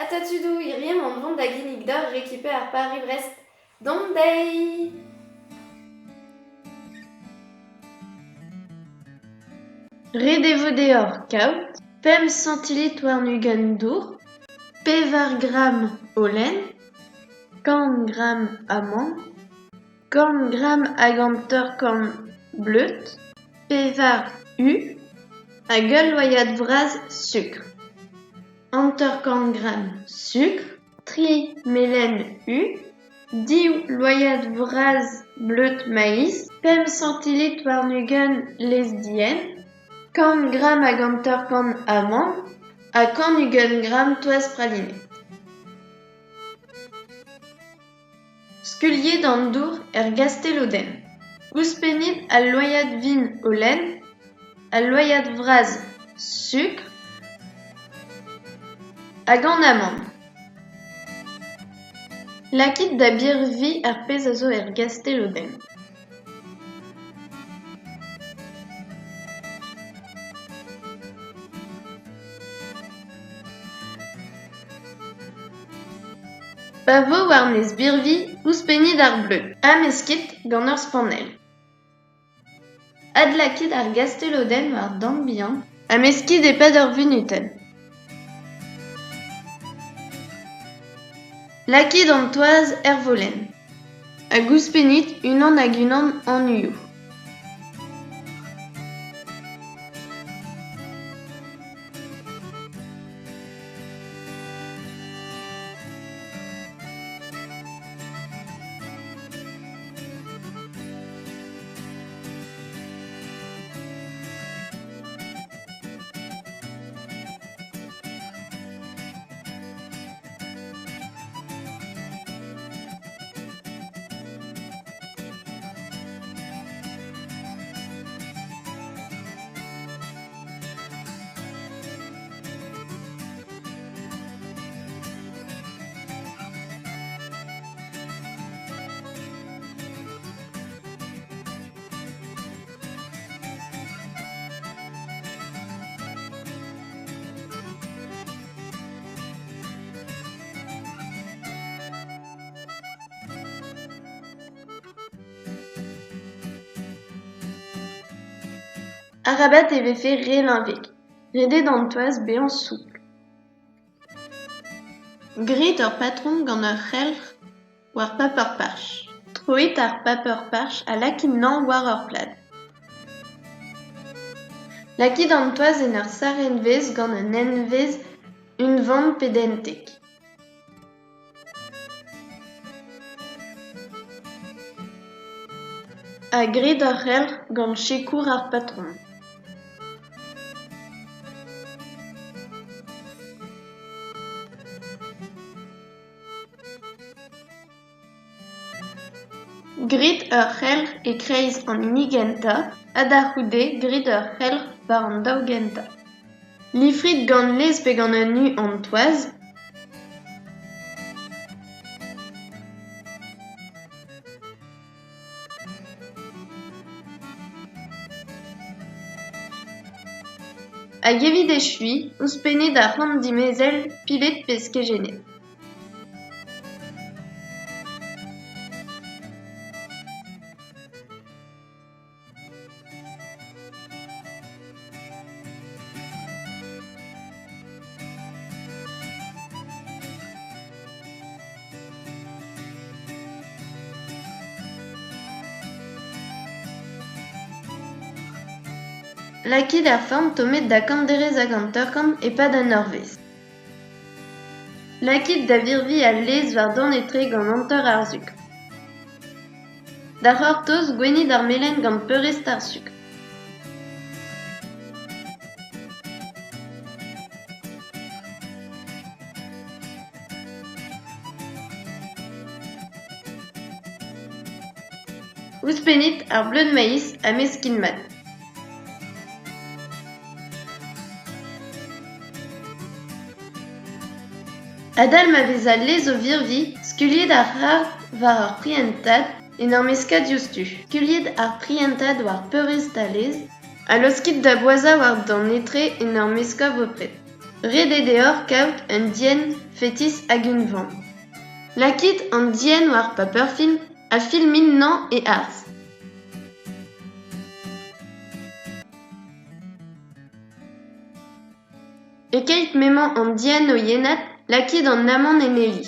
Atatudu iriem an vont da ginnig d'or rekipe ar Paris-Brest. Dondei! Redevo deoc'h kaout, 5 centilitres warn-ugent dour, pevar gram holen, 50 gram amande, 50 gram hag an teurkorn bleut, pevar u, hag ul loyad vraz sukr. An teurkorn gram sukr, 3 melen u, 10 loyad vraz bleut maïs, 5 centilitres warn-ugent lesdien, 50 gram hag an teurkorn amande, ha 50 gram toaz pralinet. Skuilhit an dour gastelodenn. Ouzhpenit al loyad vin holen, al loyad vraz sukr hag an amande. Lakait da birvi ar pezh a zo gastelodenn. Pa vo warnez birvi ouzhpenit ar bleut, ameskit gant ur spanel. Ad lakait ar gastelodenn war dan bihan, ameskit epad ur vunuten. Lakait an toaz volen, hag ouzhpenit unan hag unan an uioù. Arabat e vefe re l'invek, redet an toaz bezañ soupl. Grit ur patron gant ur c'helc'h war paper parch. Troit ar paper parch a lakait-nañ war ur plad. Lakait an toaz en ur sarenvez gant un envez un vant pedentek. A grit ur c'helc'h gant chekour ar patron. Grit ur c'helc'h e kreiz an inigenta, ha da c'houde grit ur c'helc'h war an daougenta. Lifrit gant lez pe gant un u an toaz, hag evit echui ouzhpenit ar c'hant dimezel pilet pesketjenet. Lakait ar forn tomet da kanderez hag an teurkorn epad an eurvezh. Lakait da virvi al lez war dan etre gant hanter ar sukr. Da c'hortoz gwenit ar melen gant peurest ar sukr. Ouzhpenit ar bleud maïs ameskin mat. Adal ma vez al lez o virvi, skuilhit ar c'har war ur prientad en ur meskad diouzhtu. Skuilhit ar prientad war peurest a lez, ha loskit da boazañ war d'an etre en ur meskav opret. Rededeor kaut un dien fétis hag un vent. Lakit an dien war paperfilm a filmin nan e ars. Ekeit memant an dien o yenat lakit an amant e meli.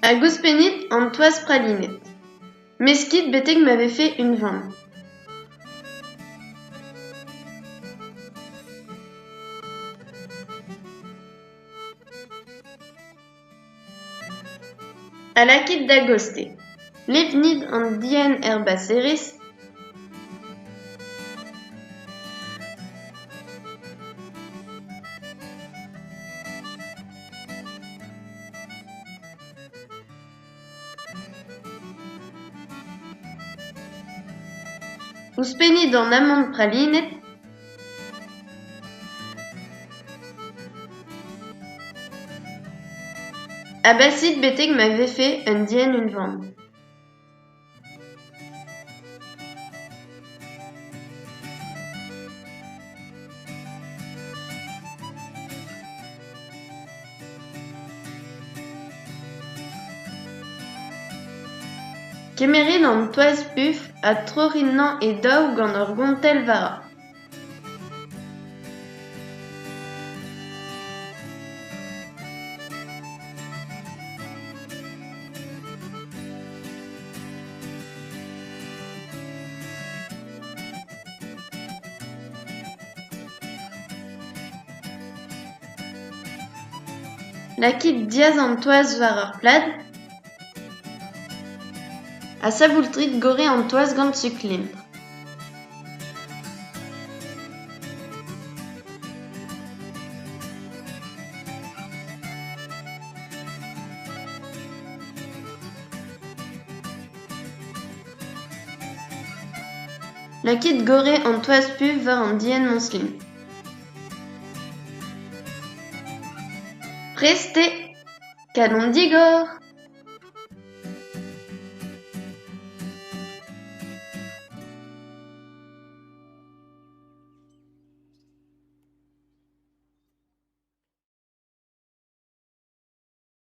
Hag ouzhpenit an toaz pralinet. Meskit betek m'avait fait une vente. A lakit da goste. Levnid an dien baseris. Ouzhpenit an amant pralinet. Abasit betek m'avait fait un dien une vente. Kemerit an toaz puf a trorinnan e daou gant ur gontel vara. Lakit diaz an toaz war ur plad. A savoultrit gore an toaz gant suklin. Lakit gore an toaz puf war an dien monslin. Preste, kalon digor!